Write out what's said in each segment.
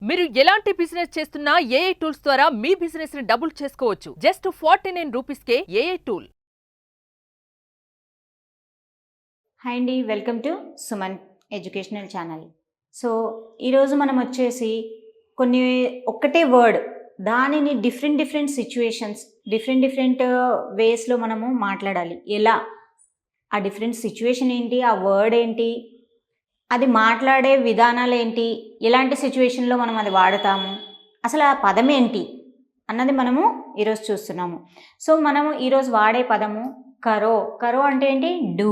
మీరు ఎలాంటి బిజినెస్ చేస్తున్నా ఏఐ టూల్స్ ద్వారా మీ బిజినెస్ ని డబుల్ చేసుకోవచ్చు. జస్ట్ 49 రూపీస్కే ఏఐ టూల్. హాయ్ అండి, welcome to Suman educational channel. So ఈరోజు మనం వచ్చేసి ఒక్కటే వర్డ్ దానిని డిఫరెంట్ సిచ్యువేషన్స్ డిఫరెంట్ వేస్లో మనము మాట్లాడాలి. ఎలా ఆ డిఫరెంట్ సిచ్యువేషన్ ఏంటి, ఆ వర్డ్ ఏంటి, అది మాట్లాడే విధానాలు ఏంటి, ఎలాంటి సిచ్యువేషన్లో మనం అది వాడతాము, అసలు ఆ పదం ఏంటి అన్నది మనము ఈరోజు చూస్తున్నాము. సో మనము ఈరోజు వాడే పదము కరో. కరో అంటే ఏంటి? డూ.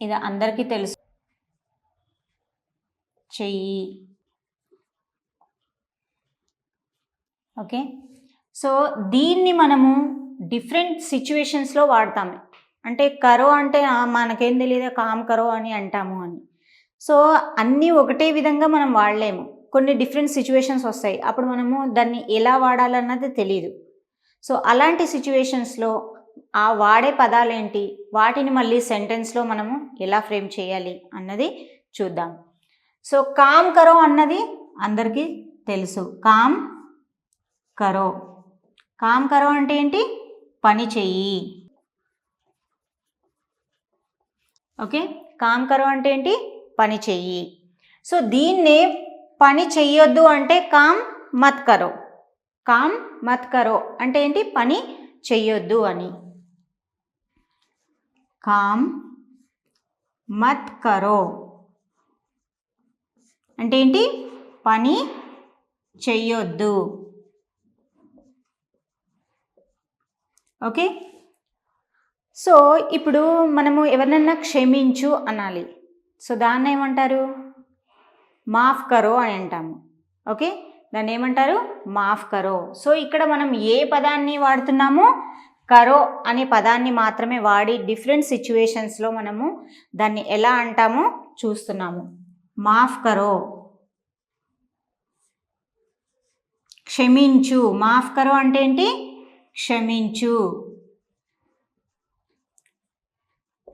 ఇది అందరికీ తెలుసు, చెయ్యి. ఓకే, సో దీన్ని మనము డిఫరెంట్ సిచ్యువేషన్స్లో వాడతాము. అంటే కరో అంటే మనకేం తెలియదు, కామ్ కరో అని అంటాము అని. సో అన్నీ ఒకటే విధంగా మనం వాడలేము, కొన్ని డిఫరెంట్ సిచ్యువేషన్స్ వస్తాయి, అప్పుడు మనము దాన్ని ఎలా వాడాలన్నది తెలియదు. సో అలాంటి సిచ్యువేషన్స్లో ఆ వాడే పదాలేంటి, వాటిని మళ్ళీ సెంటెన్స్లో మనము ఎలా ఫ్రేమ్ చేయాలి అన్నది చూద్దాం. సో కామ్ కరో అన్నది అందరికీ తెలుసు. కామ్ కరో. కామ్ కరో అంటే ఏంటి? పని చెయ్యి. ఓకే, కామ్ కరో అంటే ఏంటి? పని చెయ్యి. సో దీన్నే పని చెయ్యొద్దు అంటే కామ్ మత్ కరో. కామ్ మత్ కరో అంటే ఏంటి? పని చెయ్యొద్దు అని. కామ్ మత్ కరో అంటే ఏంటి? పని చెయ్యొద్దు. ఓకే, సో ఇప్పుడు మనము ఎవరినన్నా క్షమించు అనాలి. సో దాన్ని ఏమంటారు? మాఫ్ కరో అని అంటాము. ఓకే, దాన్ని ఏమంటారు? మాఫ్ కరో. సో ఇక్కడ మనం ఏ పదాన్ని వాడుతున్నాము? కరో అనే పదాన్ని మాత్రమే వాడి డిఫరెంట్ సిచ్యువేషన్స్లో మనము దాన్ని ఎలా అంటామో చూస్తున్నాము. మాఫ్ కరో, క్షమించు. మాఫ్ కరో అంటే ఏంటి? క్షమించు.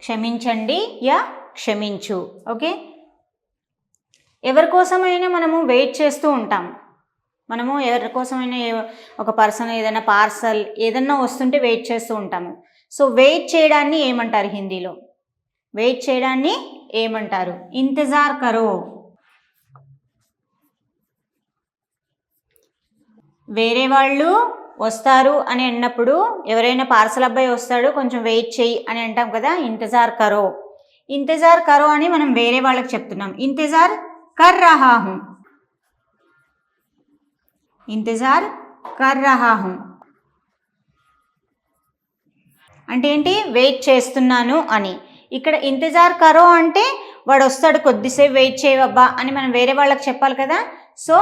క్షమించండి యా క్షమించు. ఓకే, ఎవరి కోసమైనా మనము వెయిట్ చేస్తూ ఉంటాం. మనము ఎవరి కోసమైనా ఒక పర్సన్ ఏదైనా పార్సల్ ఏదన్నా వస్తుంటే వెయిట్ చేస్తూ ఉంటాము. సో వెయిట్ చేయడాన్ని ఏమంటారు హిందీలో? వెయిట్ చేయడాన్ని ఏమంటారు? ఇంతజార్ కరో. వేరే వాళ్ళు వస్తారు అని అన్నప్పుడు, ఎవరైనా పార్సల్ అబ్బాయి వస్తాడు కొంచెం వెయిట్ చేయి అని అంటాం కదా, ఇంతజార్ కరో. ఇంతజార్ కరో అని మనం వేరే వాళ్ళకి చెప్తున్నాం. ఇంతజార్ కర్ రహా హూ. ఇంతజార్ కర్ రహా హూ అంటే ఏంటి? వెయిట్ చేస్తున్నాను అని. ఇక్కడ ఇంతజార్ కరో అంటే వాడు వస్తాడు, కొద్దిసేపు వెయిట్ చేయవబ్బా అని మనం వేరే వాళ్ళకి చెప్పాలి కదా. సో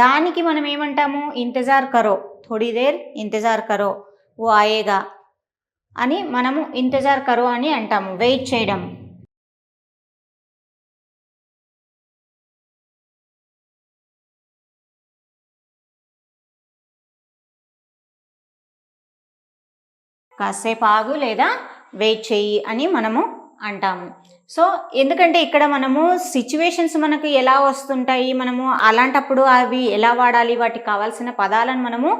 దానికి మనం ఏమంటాము? ఇంతజార్ కరో, థోడీ దేర్ ఇంతజార్ కరో, ఓ ఆయేగా అని మనము ఇంతజార్ కరో అని అంటాము, వెయిట్ చేయడం. కాసేపు ఆగు లేదా వెయిట్ చెయ్యి అని మనము అంటాము. సో ఎందుకంటే ఇక్కడ మనము సిచ్యువేషన్స్ మనకు ఎలా వస్తుంటాయి, మనము అలాంటప్పుడు అవి ఎలా వాడాలి, వాటికి కావాల్సిన పదాలను మనము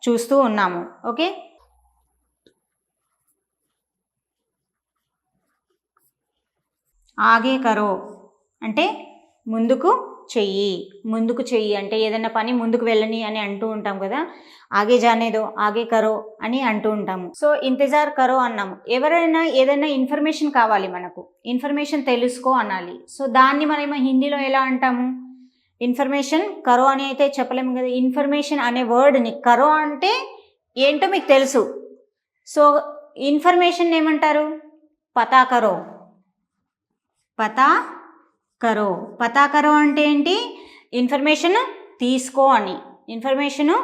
చూస్తూ ఉన్నాము. ఓకే, ఆగే కరో అంటే ముందుకు చెయ్యి. ముందుకు చెయ్యి అంటే ఏదైనా పని ముందుకు వెళ్ళని అని అంటూ ఉంటాం కదా, ఆగే జానేదో, ఆగే కరో అని అంటూ ఉంటాము. సో ఇంతజార్ కరో అన్నాము. ఎవరైనా ఏదైనా ఇన్ఫర్మేషన్ కావాలి, మనకు ఇన్ఫర్మేషన్ తెలుసుకో అనాలి. సో దాన్ని మనం హిందీలో ఎలా అంటాము? ఇన్ఫర్మేషన్ కరో అని అయితే చెప్పలేము కదా. ఇన్ఫర్మేషన్ అనే వర్డ్ని కరో అంటే ఏంటో మీకు తెలుసు. సో ఇన్ఫర్మేషన్ ఏమంటారు? పతా కరో. పతా కరో. పతా కరో అంటే ఏంటి? ఇన్ఫర్మేషన్ తీసుకో అని, ఇన్ఫర్మేషను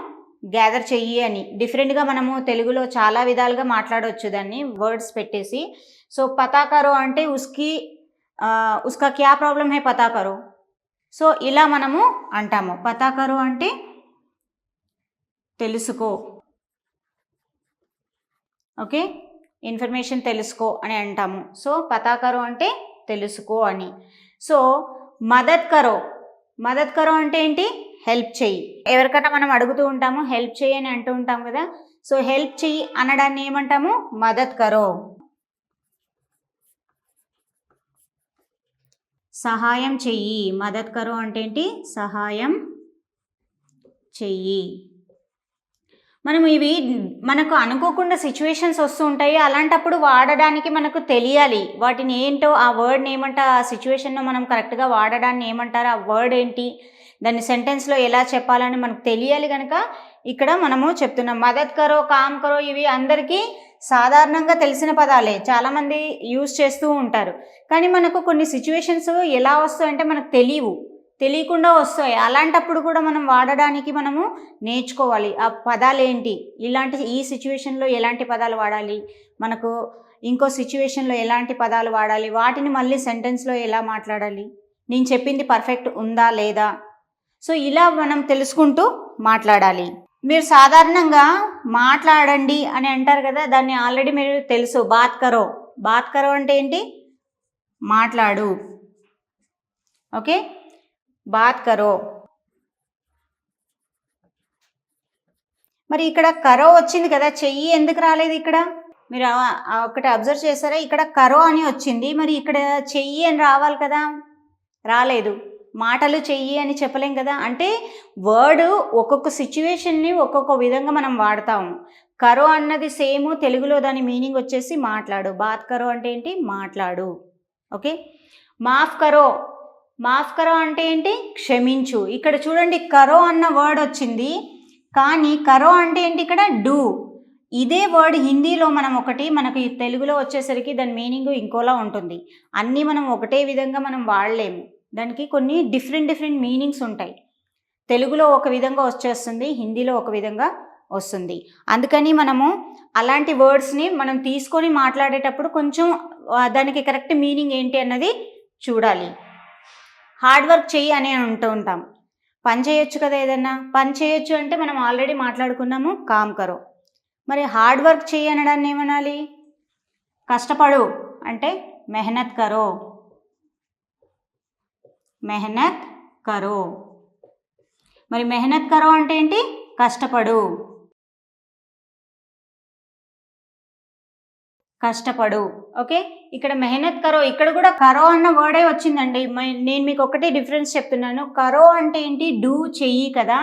గ్యాదర్ చెయ్యి అని. డిఫరెంట్గా మనము తెలుగులో చాలా విధాలుగా మాట్లాడవచ్చు దాన్ని, వర్డ్స్ పెట్టేసి. సో పతా కరో అంటే ఉస్కా క్యా ప్రాబ్లం హై పతా కరో. సో ఇలా మనము అంటాము. పతా కరో అంటే తెలుసుకో. ఓకే, ఇన్ఫర్మేషన్ తెలుసుకో అని అంటాము. సో పతా కరో అంటే తెలుసుకో అని. సో మదద్ కరో. మదద్ కరో అంటే ఏంటి? హెల్ప్ చెయ్యి. ఎవరికైనా మనం అడుగుతూ ఉంటాము, హెల్ప్ చెయ్యి అని అంటూ ఉంటాం కదా. సో హెల్ప్ చెయ్యి అనడాన్ని ఏమంటాము? మదద్ కరో. సహాయం చెయ్యి. మదద్ కరో అంటే ఏంటి? సహాయం చెయ్యి. మనం ఇవి మనకు అనుకోకుండా సిచ్యువేషన్స్ వస్తూ ఉంటాయి. అలాంటప్పుడు వాడడానికి మనకు తెలియాలి. వాటిని ఏంటో, ఆ వర్డ్ని ఏమంటారు, ఆ సిచ్యువేషన్లో మనం కరెక్ట్గా వాడడాన్ని ఏమంటారు, ఆ వర్డ్ ఏంటి, దాన్ని సెంటెన్స్లో ఎలా చెప్పాలని మనకు తెలియాలి. కనుక ఇక్కడ మనము చెప్తున్నాం. మదద్ కరో, కామ్ కరో ఇవి అందరికీ సాధారణంగా తెలిసిన పదాలే, చాలామంది యూజ్ చేస్తూ ఉంటారు. కానీ మనకు కొన్ని సిచ్యువేషన్స్ ఎలా వస్తాయంటే మనకు తెలియకుండా వస్తాయి. అలాంటప్పుడు కూడా మనం వాడడానికి మనము నేర్చుకోవాలి. ఆ పదాలు ఏంటి, ఈ సిచ్యువేషన్లో ఎలాంటి పదాలు వాడాలి, మనకు ఇంకో సిచ్యువేషన్లో ఎలాంటి పదాలు వాడాలి, వాటిని మళ్ళీ సెంటెన్స్లో ఎలా మాట్లాడాలి, నేను చెప్పింది పర్ఫెక్ట్ ఉందా లేదా. సో ఇలా మనం తెలుసుకుంటూ మాట్లాడాలి. మీరు సాధారణంగా మాట్లాడండి అని అంటారు కదా, దాన్ని ఆల్రెడీ మీరు తెలుసు. బాత్ కరో. బాత్ కరో అంటే ఏంటి? మాట్లాడు. ఓకే, బాత్ కరో. మరి ఇక్కడ కరో వచ్చింది కదా, చెయ్యి ఎందుకు రాలేదు ఇక్కడ? మీరు ఒకటి అబ్జర్వ్ చేస్తారా? ఇక్కడ కరో అని వచ్చింది, మరి ఇక్కడ చెయ్యి అని రావాలి కదా, రాలేదు. మాటలు చెయ్యి అని చెప్పలేం కదా. అంటే వర్డ్ ఒక్కొక్క సిచ్యువేషన్ని ఒక్కొక్క విధంగా మనం వాడతాము. కరో అన్నది సేమ్, తెలుగులో దాని మీనింగ్ వచ్చేసి మాట్లాడు. బాత్ కరో అంటే ఏంటి? మాట్లాడు. ఓకే, మాఫ్ కరో. మాఫ్ కరో అంటే ఏంటి? క్షమించు. ఇక్కడ చూడండి, కరో అన్న వర్డ్ వచ్చింది, కానీ కరో అంటే ఏంటి ఇక్కడ? డూ. ఇదే వర్డ్ హిందీలో మనకు తెలుగులో వచ్చేసరికి దాని మీనింగ్ ఇంకోలా ఉంటుంది. అన్నీ మనం ఒకటే విధంగా మనం వాడలేము, దానికి కొన్ని డిఫరెంట్ మీనింగ్స్ ఉంటాయి. తెలుగులో ఒక విధంగా వచ్చేస్తుంది, హిందీలో ఒక విధంగా వస్తుంది. అందుకని మనము అలాంటి వర్డ్స్ని మనం తీసుకొని మాట్లాడేటప్పుడు కొంచెం దానికి కరెక్ట్ మీనింగ్ ఏంటి అన్నది చూడాలి. హార్డ్ వర్క్ చెయ్యి అని అంటూ ఉంటాం. పని చేయొచ్చు కదా, ఏదన్నా పని చేయొచ్చు అంటే మనం ఆల్రెడీ మాట్లాడుకున్నాము, కామ్ కరో. మరి హార్డ్ వర్క్ చెయ్యి అనడాన్ని ఏమనాలి? కష్టపడు అంటే మెహనత్ కరో. మెహనత్ కరో. మరి మెహనత్ కరో అంటే ఏంటి? కష్టపడు. ఓకే, ఇక్కడ మెహనత్ కరో, ఇక్కడ కూడా కరో అన్న వర్డే వచ్చిందండి. నేను మీకు ఒకటి డిఫరెన్స్ చెప్తున్నాను. కరో అంటే ఏంటి? డూ, చెయ్యి కదా.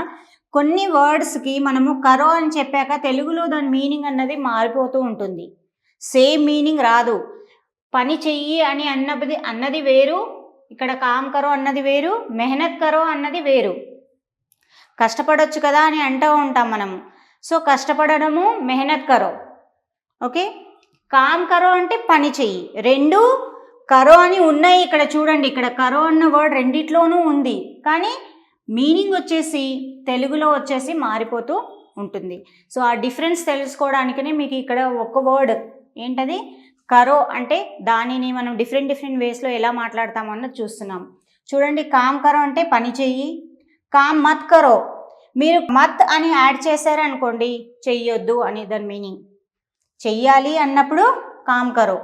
కొన్ని వర్డ్స్కి మనము కరో అని చెప్పాక తెలుగులో దాని మీనింగ్ అన్నది మారిపోతూ ఉంటుంది, సేమ్ మీనింగ్ రాదు. పని చెయ్యి అని అన్నది వేరు, ఇక్కడ కామ్ కరో అన్నది వేరు, మెహనత్ కరో అన్నది వేరు. కష్టపడొచ్చు కదా అని అంటూ ఉంటాం మనము. సో కష్టపడడము మెహనత్ కరో. ఓకే, కామ్ కరో అంటే పని చెయ్యి. రెండు కరో అని ఉన్నాయి ఇక్కడ చూడండి. ఇక్కడ కరో అన్న వర్డ్ రెండిట్లోనూ ఉంది, కానీ మీనింగ్ వచ్చేసి తెలుగులో వచ్చేసి మారిపోతూ ఉంటుంది. సో ఆ డిఫరెన్స్ తెలుసుకోవడానికనే మీకు ఇక్కడ ఒక వర్డ్ ఏంటది? కరో అంటే దానిని మనం డిఫరెంట్ వేస్లో ఎలా మాట్లాడతాము అన్నది చూస్తున్నాం. చూడండి, కామ్ కరో అంటే పని చెయ్యి. కామ్ మత్ కరో, మీరు మత్ అని యాడ్ చేశారనుకోండి, చెయ్యొద్దు అని దాని మీనింగ్. చెయ్యాలి అన్నప్పుడు కామ్ కరో,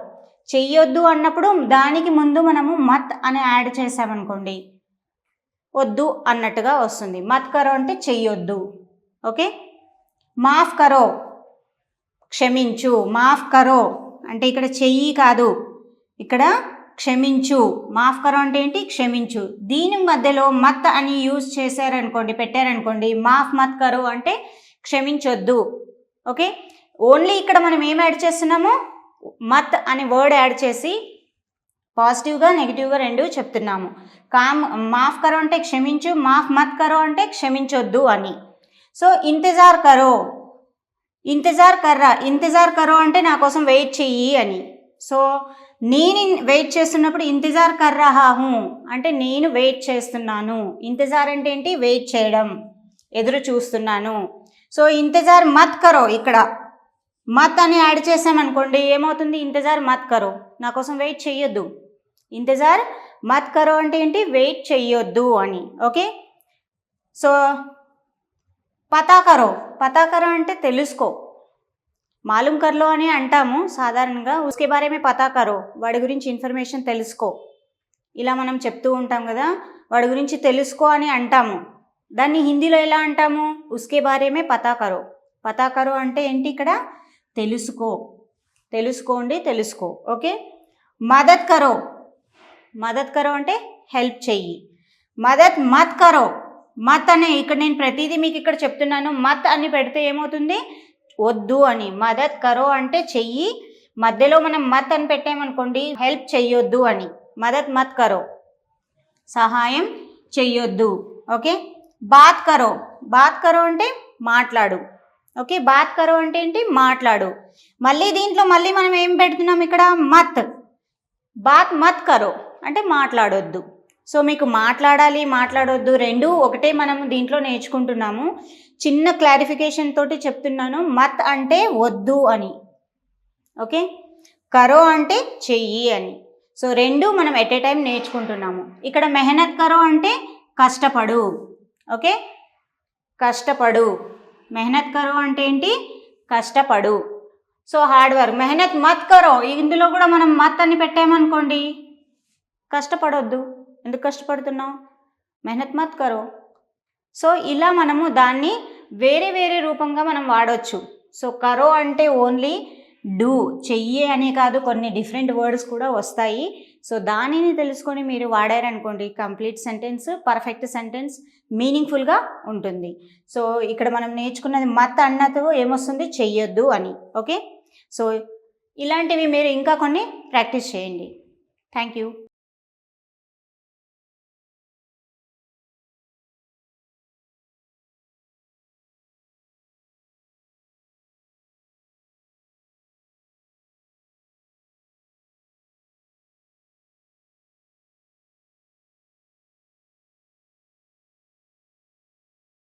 చెయ్యొద్దు అన్నప్పుడు దానికి ముందు మనము మత్ అని యాడ్ చేసామనుకోండి, వద్దు అన్నట్టుగా వస్తుంది. మత్ కరో అంటే చెయ్యొద్దు. ఓకే, మాఫ్ కరో క్షమించు. మాఫ్ కరో అంటే ఇక్కడ చెయ్యి కాదు, ఇక్కడ క్షమించు. మాఫ్ కరో అంటే ఏంటి? క్షమించు. దీని మధ్యలో మత్ అని యూజ్ పెట్టారనుకోండి, మాఫ్ మత్ కరో అంటే క్షమించొద్దు. ఓకే, ఓన్లీ ఇక్కడ మనం ఏం యాడ్ చేస్తున్నాము? మత్ అనే వర్డ్ యాడ్ చేసి పాజిటివ్గా నెగిటివ్గా రెండు చెప్తున్నాము. మాఫ్ కరో అంటే క్షమించు, మాఫ్ మత్ కరో అంటే క్షమించొద్దు అని. సో ఇంతజార్ కరో, ఇంతజార్ కర్రా. ఇంతజార్ కరో అంటే నా కోసం వెయిట్ చెయ్యి అని. సో నేను వెయిట్ చేస్తున్నప్పుడు ఇంతజార్ కర్ రహా హూ అంటే నేను వెయిట్ చేస్తున్నాను. ఇంతజార్ అంటే ఏంటి? వెయిట్ చేయడం, ఎదురు చూస్తున్నాను. సో ఇంతజార్ మత్ కరో, ఇక్కడ మత్ అని యాడ్ చేసామనుకోండి ఏమవుతుంది? ఇంతజార్ మత్ కరో, నా కోసం వెయిట్ చెయ్యొద్దు. ఇంతజార్ మత్ కరో అంటే ఏంటి? వెయిట్ చెయ్యొద్దు అని. ఓకే, సో పతా కరో. పతా కరో అంటే తెలుసుకో, మాలూమ్ కర్లో అని అంటాము సాధారణంగా. ఉస్కే బారే మే పతా కరో, వాడి గురించి ఇన్ఫర్మేషన్ తెలుసుకో. ఇలా మనం చెప్తూ ఉంటాం కదా, వాడి గురించి తెలుసుకో అని అంటాము. దాన్ని హిందీలో ఎలా అంటాము? ఉస్కే బారేమే పతా కరో. పతా కరో అంటే ఏంటి? ఇక్కడ తెలుసుకో, తెలుసుకోండి, తెలుసుకో. ఓకే. మదద్ కరో, మదద్ కరో అంటే హెల్ప్ చెయ్యి. మదద్ మత్ కరో, మత్ అనే ఇక్కడ నేను ప్రతిదీ మీకు ఇక్కడ చెప్తున్నాను. మత్ అని పెడితే ఏమవుతుంది? వద్దు అని. మదద్ కరో అంటే చెయ్యి, మధ్యలో మనం మత్ అని పెట్టామనుకోండి హెల్ప్ చెయ్యొద్దు అని. మదద్ మత్ కరో, సహాయం చెయ్యొద్దు. ఓకే. బాత్ కరో, బాత్ కరో అంటే మాట్లాడు. ఓకే. బాత్ కరో అంటే ఏంటి? మాట్లాడు. మళ్ళీ దీంట్లో మళ్ళీ మనం ఏం పెడుతున్నాం ఇక్కడ? మత్. బాత్ మత్ కరో అంటే మాట్లాడొద్దు. సో మీకు మాట్లాడాలి, మాట్లాడొద్దు రెండు ఒకటే మనం దీంట్లో నేర్చుకుంటున్నాము. చిన్న క్లారిఫికేషన్ తోటి చెప్తున్నాను. మత్ అంటే వద్దు అని. ఓకే. కరో అంటే చెయ్యి అని. సో రెండు మనం ఎట్ ఏ టైం నేర్చుకుంటున్నాము. ఇక్కడ మెహనత్ కరో అంటే కష్టపడు. ఓకే. కష్టపడు. మెహనత్ కరో అంటే ఏంటి? కష్టపడు. So hard work. మెహనత్ మత్ కరో, ఇందులో కూడా మనం మత్ అని పెట్టామనుకోండి కష్టపడొద్దు. ఎందుకు కష్టపడుతున్నావు? మెహనత్ మత్ కరో. సో ఇలా మనము దాన్ని వేరే వేరే రూపంగా మనం వాడవచ్చు. సో కరో అంటే ఓన్లీ డూ, చెయ్యి అనే కాదు, కొన్ని డిఫరెంట్ వర్డ్స్ కూడా వస్తాయి. సో దానిని తెలుసుకొని మీరు వాడారనుకోండి కంప్లీట్ సెంటెన్స్, పర్ఫెక్ట్ సెంటెన్స్, మీనింగ్ఫుల్గా ఉంటుంది. సో ఇక్కడ మనం నేర్చుకున్నది మత్ అన్నతో ఏమొస్తుంది? చెయ్యొద్దు అని. ఓకే. సో ఇలాంటివి మీరు ఇంకా కొన్ని ప్రాక్టీస్ చేయండి. Thank you.